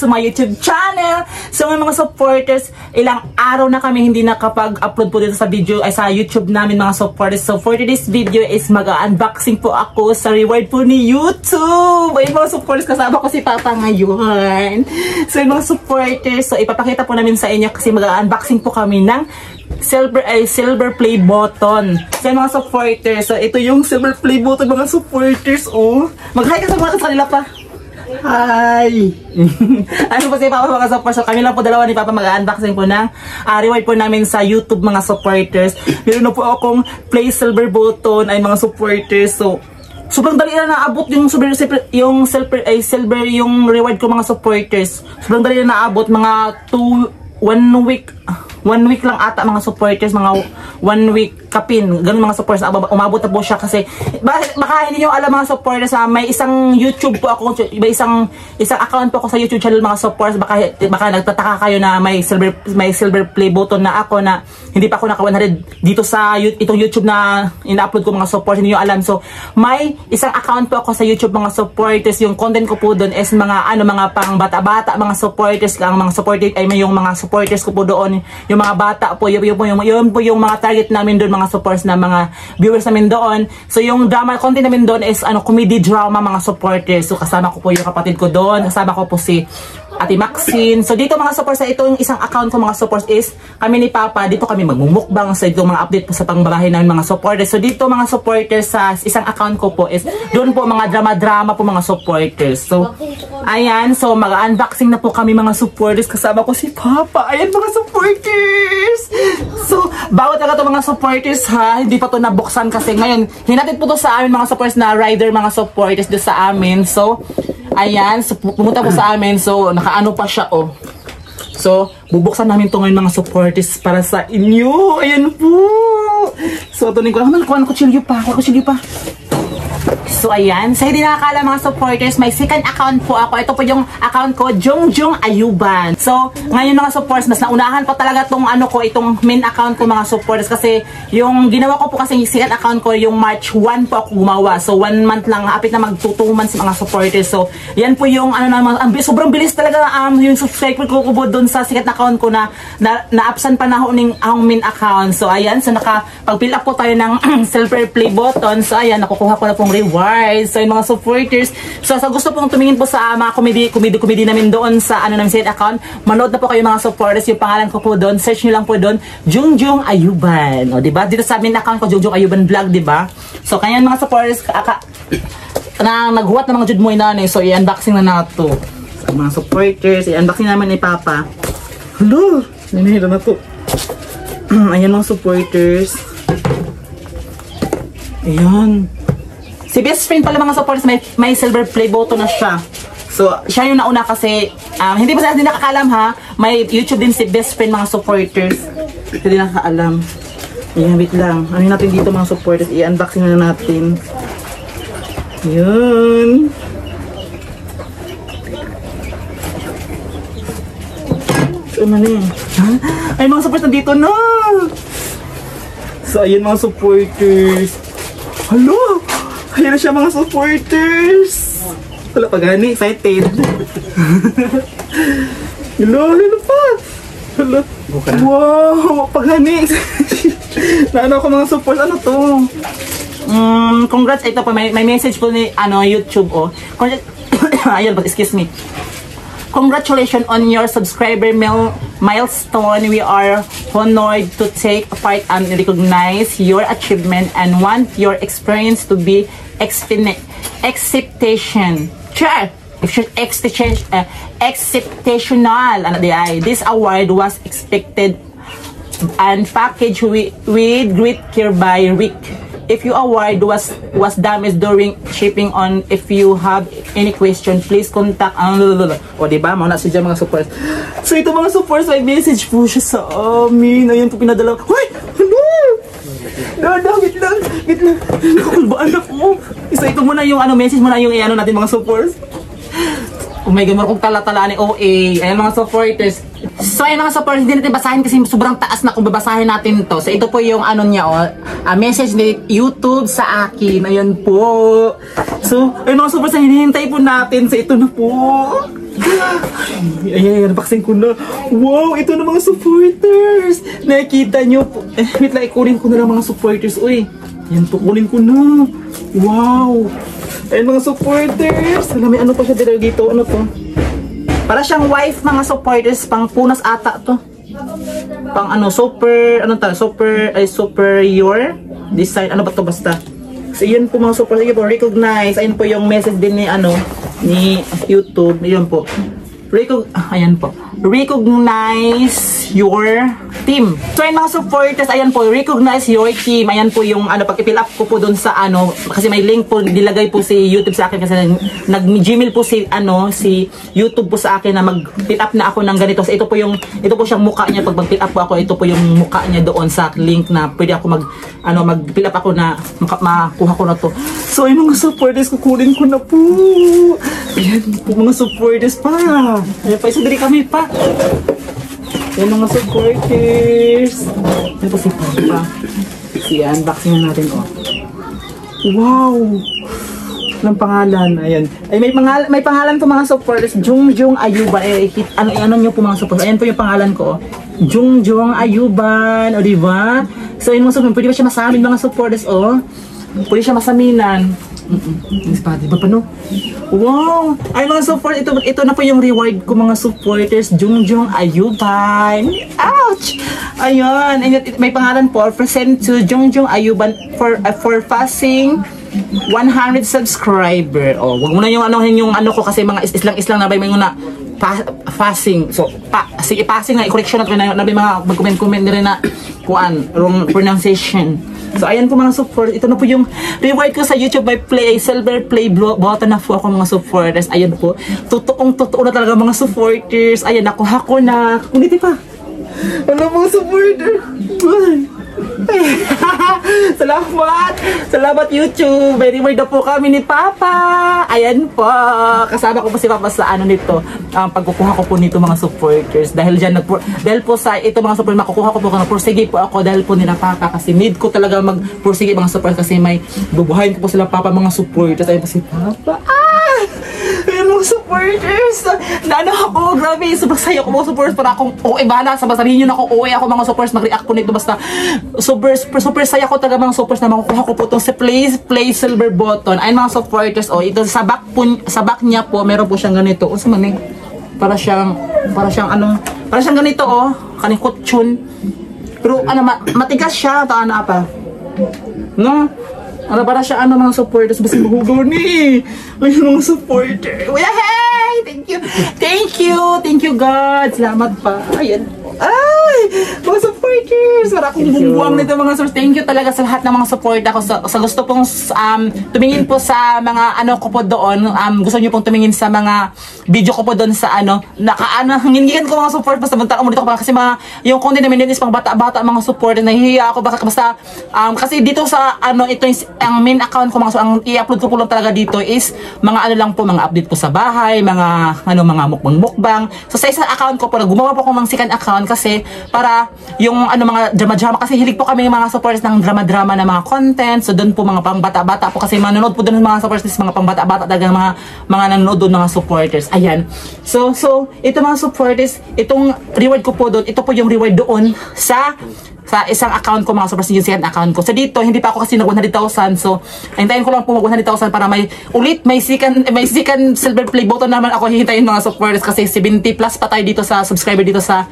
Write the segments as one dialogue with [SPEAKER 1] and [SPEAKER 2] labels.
[SPEAKER 1] to my YouTube channel. So mga supporters, ilang araw na kami hindi nakapag-upload po dito sa video ay sa YouTube namin mga supporters. So for today's video is mag-unboxing po ako sa reward po ni YouTube. Ay mga supporters, kasama ko si Papa ngayon. So mga supporters, so ipapakita po namin sa inyo kasi mag-unboxing po kami ng silver play button. So mga supporters, so ito yung silver play button mga supporters. Oh, mag-hi ka sa mga kanila pa. Hi! Ano po si Papa mga supporters? So kami lang po dalawa ni Papa mag-unboxing po ng reward po namin sa YouTube mga supporters. Meron na po akong play silver button ay mga supporters. So sobrang dali na naabot yung silver yung reward ko mga supporters. Sobrang dali na naabot mga 1 week lang ata mga supporters, mga 1 week kapin, ganun mga supporters, umabot na po siya kasi baka hindi nyo alam mga supporters, may isang YouTube po ako, isang account po ako sa YouTube channel mga supporters, baka nagtataka kayo na may silver play button na ako na hindi pa ako naka 100 dito sa itong YouTube na ina-upload ko mga supporters, hindi nyo alam. So may isang account po ako sa YouTube mga supporters, yung content ko po doon is mga mga pang bata-bata mga supporters lang, mga supporters ay may yung mga supporters ko po doon, yung mga bata po, yun po yung mga target namin doon mga supporters na mga viewers namin doon. So yung drama content namin doon is comedy drama mga supporters. So kasama ko po yung kapatid ko doon, kasama ko po si Ate Maxine. So dito mga supporters, ito yung isang account ko mga supporters is kami ni Papa, dito kami magmumukbang sa itong mga update po sa pangbahay ng mga supporters. So dito mga supporters sa isang account ko po is doon po mga drama-drama po mga supporters. So ayan, so mag-unboxing na po kami mga supporters, kasama ko si Papa. Ayan mga supporters. So bago talaga to mga supporters ha, hindi pa to nabuksan kasi ngayon hinatid po to sa amin mga supporters na rider mga supporters do sa amin. So ayan, so pumunta po sa amin, so nakaano pa siya oh. So bubuksan namin to ngayon mga supporters para sa inyo. Ayan po. So tunin ko naman, kuha ng kutsilyo pa. So ayan, sa hindi nakakala mga supporters, may second account po ako. Ito po yung account ko, Jongjong Ayuban. So ngayon mga supporters, mas naunahan pa talaga tong itong main account ko mga supporters kasi yung ginawa ko po kasi yung second account ko, yung March 1 po ako gumawa. So 1 month lang, apit na mag 2 months mga supporters. So yan po yung sobrang bilis talaga yung subscriber ko po doon sa second account ko na absent pa na ang main account. So ayan, so nakapag-fill up po tayo ng silver play button. So ayan, nakukuha ko na pong reward. So yung mga supporters, so sa gusto pong tumingin po sa mga comedy namin doon sa namin sa account, manood na po kayo mga supporters. Yung pangalan ko po doon, search niyo lang po doon, Jongjong Ayuban. O diba? Dito sa amin account ko, Jongjong Ayuban Vlog, diba? So kanya mga supporters na naghuwat ng mga judmoy na so i-unboxing na nato. So mga supporters, i-unboxing namin ni Papa. Hello! Nanihira na to. Ayan mga supporters. Ayan. Si best friend pala mga supporters, may silver play button na siya. So, siya yung nauna kasi, hindi pa sa hindi nakakalam ha, may YouTube din si best friend mga supporters. Hindi nakakaalam. Ayan, wait lang. Ano natin dito mga supporters, i-unboxing na natin. Yun. So, ano na yun? Ay, mga supporters, nandito na! So, ayun mga supporters. Hello! Ayan na siya mga supporters. Wala pa gani, excited. Hello pa. Hello. Wow, pa gani. Naano ako mga supporters, ano to? Congrats, ito pa, may message po ni YouTube oh. Ayun, excuse me. Congratulations on your subscriber milestone. We are honored to take part and recognize your achievement and want your experience to be exceptional. This award was expected and packaged with great care by Rick. If your award was damaged during shipping on, if you have any question, please contact o diba, mauna siya mga supporters. So ito mga supporters, may message po siya sa amin. Ayun po pinadala. Hoy! Hello! Wait lang. Nakulbaan ako. Isa ito muna yung message muna yung natin mga supporters. Oh my God, marunong tala-tala ni OA. Ayan mga supporters. So ayun mga supporters, hindi natin basahin kasi sobrang taas na kung babasahin natin to. So ito po yung niya message ni YouTube sa akin. Ayan po. So ayun mga supporters, hinihintay po natin. So ito na po. Ayan, unboxing ko na. Wow, ito na mga supporters. Nakikita nyo po. Wait lang, ikunin ko na lang mga supporters. Uy, yan po, kunin ko na. Wow. Ayan mga supporters. Alam mo, ano pa siya dito? Ano to? Para siyang wife mga supporters. Pang punas ata to. Pang ano, super, ano ta? Superior design. Ano ba to basta? So, yun po mga supporters. Sige po, recognize. Ayun po yung message din ni ano, ni YouTube. Yun po. Ayan po. Recognize your team. So, ayun mga supporters, ayan po, recognize your team. Ayan po yung, ano, pag-fill up ko po dun sa, ano, kasi may link po, nilagay po si YouTube sa akin kasi nag-Gmail po si, ano, si YouTube po sa akin na mag-fill up na ako ng ganito. So, ito po siyang mukha niya. Pag mag-fill up po ako, ito po yung mukha niya doon sa link na pwede ako mag-fill up ako na makuha ko na to. So, ayun mga supporters, kukunin ko na po. Ayan po mga supporters pa. Ayan pa, isudiri kami pa. Ayan mga supporters. Ayan po si Papa. Unboxing na natin, oh. Wow! Anong pangalan? Ayan. Ay, may pangalan ko mga supporters. Jungjung Ayuban. Ano nyo po mga supporters? Ayan po yung pangalan ko, oh. Jungjung Ayuban. O, diba? So, yun mga supporters. Pwede ba siya masamin mga supporters, oh? Pwede siya masaminan. Diba pa, no? Wow! Ay mga support, ito na po yung reward ko mga supporters. Jungjung Ayuban. Ouch! Ayun, may pangalan po. Present to Jungjung Ayuban for passing 100 subscriber. Oh, wag mo na yung ano ko kasi mga islang na ba may muna passing. So, sige passing na i-correction na may mga mag-comment rin na kuan, wrong pronunciation. So, ayan po mga support. Ito na po yung reward ko sa YouTube by silver play button na po ako mga supporters. Ayan po. Totoo na talaga mga supporters. Ayan, nakuha ko na. Ulitin pa. Ano mga supporters? Salamat YouTube. May reward na po kami ni Papa. Ayan po. Kasama ko po si Papa sa ano nito, pagkukuha ko po nito mga supporters. Dahil po sa ito mga supporters, makukuha ko po ng pursige po ako dahil po nila Papa kasi need ko talaga magpursige mga supporters kasi may bubuhayin ko po sila Papa mga supporters. Ayan po si Papa. Ayan mga supporters. Naano ako, grabe. Sobrang saya ko mga supporters para akong bahala. Sabihin nyo na ako ako mga supporters mag-react po nito basta super saya ko talaga mga supporters na makukuha ko po itong si play silver button. Ayun mga supporters, oh, ito sa back niya po, meron po siyang ganito. O samanin, para siyang ganito, oh, kaning kutsyon. Pero ano, matigas siya, ito ano pa. No? Ano para siya mga supporters, basta mahugaw ni. Ayun mga supporters. Hey! Thank you God. Salamat pa. Ayan. Ay! Mga supporters! Para akong bumbuang nito mga supporters. Thank you talaga sa lahat ng mga support ako. Sa gusto pong tumingin po sa mga ano ko po doon. Gusto nyo pong tumingin sa mga video ko po doon sa hingihan ko mga support. Basta magtanong mo dito ko kasi yung content namin is pang bata-bata mga support. Nahihiya ako basta kasi dito sa ito ang main account ko ang i-upload ko po lang talaga dito is mga lang po, mga update po sa bahay, mga mukbang. So sa isang account ko po, gumawa po ako ng second account kasi para yung mga drama-drama kasi hilig po kami mga supporters ng drama-drama na mga content. So doon po mga pang-bata-bata po kasi manonood po doon mga supporters, mga pang-bata-bata talaga mga nanonood doon mga supporters. Ayan. So ito mga supporters, itong reward ko po doon, ito po yung reward doon sa isang account ko mga supporters, yung second account ko. So dito, hindi pa ako kasi nag 100,000. So, hintayin ko lang po mag 100,000 para may second silver play button naman ako hihintayin mga supporters kasi 70 plus pa tayo dito sa subscriber dito sa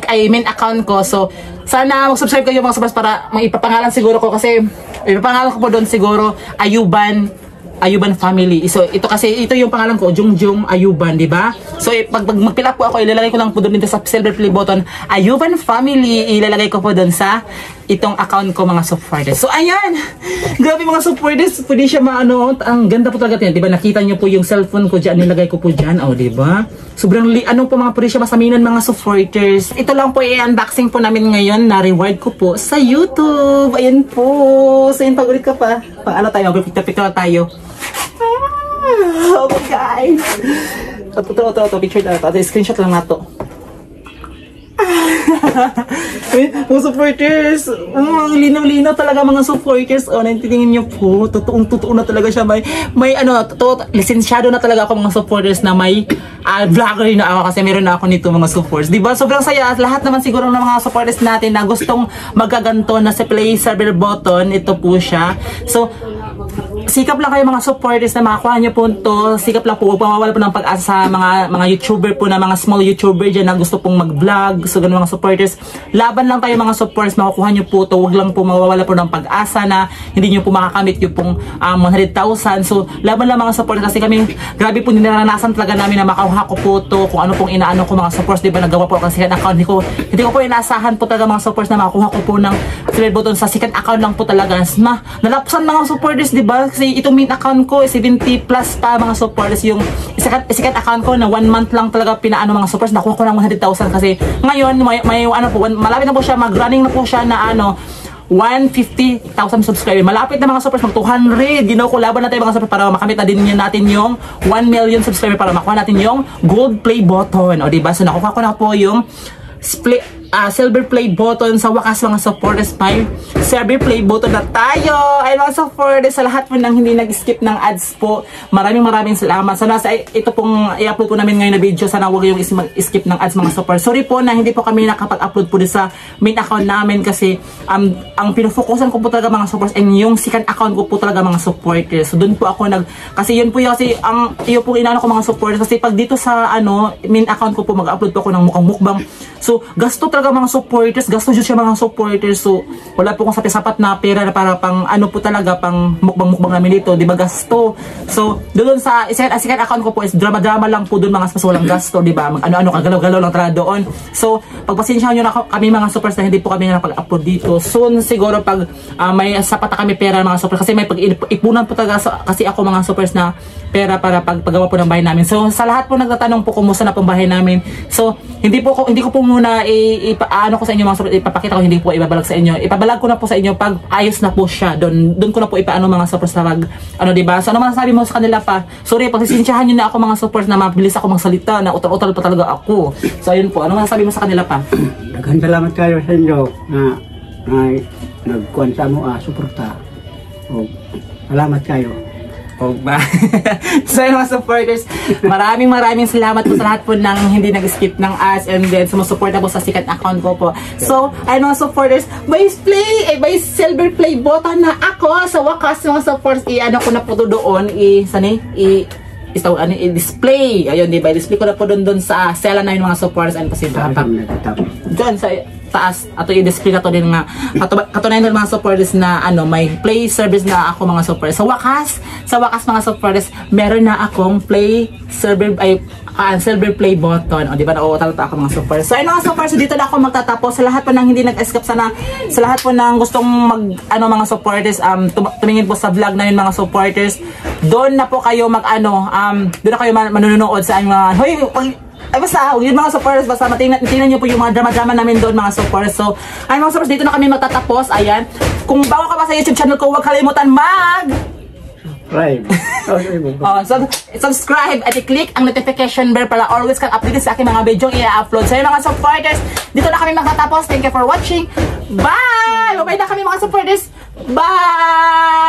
[SPEAKER 1] main account ko. So, sana mag-subscribe kayo mga supporters para maipapangalan siguro ko kasi ipapangalan ko po doon siguro Ayuban family. So ito yung pangalan ko, Jungjung Ayuban, di ba? So pag mag-fill up po ako, ilalagay ko lang po doon dito sa silver play button, Ayuban family, ilalagay ko po doon sa itong account ko mga supporters. So ayan, grabe mga supporters, pwede siya ang ganda po talaga yan, di ba? Nakita niyo po yung cellphone ko diyan, nilagay ko po diyan, oh, di ba? Sobrang po mga pwede siya masaminan mga supporters. Ito lang po i-unboxing po namin ngayon na reward ko po sa YouTube. Ayan po. So yun, pag-ulit ka pa. Tayo, picture tayo. Oh my guys. Ito, picture na ito. Screenshot lang na ito. Mga supporters, linaw-linaw talaga mga supporters. Naintindihan niyo po, totoong-totoo na talaga siya. May lisensyado na talaga ako mga supporters na may vlogger na ako kasi meron na ako nito mga supporters. Diba? Sobrang saya. Lahat naman siguro ng mga supporters natin na gustong magaganto na sa play server button, ito po siya. So, sikap lang kayo mga supporters na makakuha nyo po ito. Sikap lang po, huwag mawawala po ng pag-asa sa mga YouTuber po na mga small YouTuber dyan na gusto pong mag-vlog. So ganun mga supporters, laban lang kayo mga supporters, makukuha nyo po ito. Huwag lang po mawawala po ng pag-asa na hindi nyo po makakamit yung pong 100,000. So laban lang mga supporters kasi kami, grabe po ninaranasan talaga namin na makakuha ko po ito. Kung ano pong inaano ko mga supporters, diba nagawa po ako sa second account. Hindi ko po inaasahan po talaga mga supporters na makakuha ko po ng subscribe button sa second account lang po talaga. Nalapsan mga supporters, diba? Kasi itong main account ko 70 plus pa mga supporters. Yung second account ko na 1 month lang talaga pinaano mga supporters, nakuha ko ng 100,000 kasi ngayon may ano po, malapit na po siya, mag-running na po siya na 150,000 subscribers. Malapit na mga supporters, mag 200. Laban na tayo mga supporters para makamit na din natin yung 1 million subscribers para makuha natin yung gold play button. O diba? So nakuha ko na po yung silver play button. Sa wakas mga supporters, may silver play button na tayo. Ay mga supporters, sa lahat po nang hindi nag-skip ng ads po, maraming salamat. Sana ito pong i-upload ko namin ngayon na video, sana huwag yung skip ng ads mga supporters. Sorry po na hindi po kami nakapag-upload po sa main account namin kasi ang pinufokusan ko po talaga mga supporters and yung second account ko po talaga mga supporters. So doon po ako kasi yun po yung kasi iyo po inaano ko mga supporters kasi pag dito sa main account ko po mag-upload po ako ng mukhang mukbang. So gasto talaga mga supporters, gasto dyan siya mga supporters. So wala po akong sapat na pera na para pang po talaga, pang mukbang namin dito, di ba, gasto. So doon sa second account ko po is drama lang po doon mga walang gasto, di ba, kagalaw-galaw lang talaga doon. So pagpasensyahan nyo na kami mga supporters na hindi po kami nakapag-upload dito. Soon siguro pag may sapat na kami pera mga supporters kasi may pag-ipunan po talaga kasi ako mga supporters na pera para paggawa po ng bahay namin. So sa lahat po nagtatanong po kumusta na pong bahay namin. So hindi ko po muna ko sa inyo mga supporters, ipapakita ko, hindi po ibabalag sa inyo. Ipabalag ko na po sa inyo pag ayos na po siya. Doon ko na po ipaano mga supporters na diba? So ano masasabi mo sa kanila pa? Sorry, pagsisinsyahan nyo na ako mga supporters na mabilis ako magsalita, na utal-utal pa talaga ako. So ayun po, ano masasabi mo sa kanila pa?
[SPEAKER 2] Daghang salamat kayo sa inyo na nagkuhan sa mo suporta. Salamat kayo.
[SPEAKER 1] So yun mga supporters, maraming salamat po sa lahat po ng hindi nag-skip ng ads and then sumusuporta po sa second account ko po. So ayun mga supporters, may silver play button na ako sa wakas mga supporters. I-ano ko na po doon, i-display. Ayun, diba? I-display ko na po doon sa sela na yung mga supporters and kasi doon sa taas. Ato i-display na to din nga. Katunayan din mga supporters na may play service na ako mga supporters. Sa wakas mga supporters, meron na akong play server silver play button. O, di ba? Nauutal ako mga supporters. So, ayun mga supporters, dito na ako magtatapos. Sa lahat po nang hindi nag-escape sa lahat po nang gustong mga supporters, tumingin po sa vlog na yun mga supporters. Doon na po kayo doon na kayo manunood sa mga, basta, yun mga supporters, basta tingnan nyo po yung mga drama namin doon mga supporters. So, ayun mga supporters, dito na kami magtatapos. Ayan. Kung bago ka pa sa YouTube channel ko, huwag kalimutan subscribe at i-click ang notification bell para always kang updated sa aking mga video i-upload. So yun mga supporters, dito na kami magtatapos. Thank you for watching. Bye! Bye na kami mga supporters. Bye!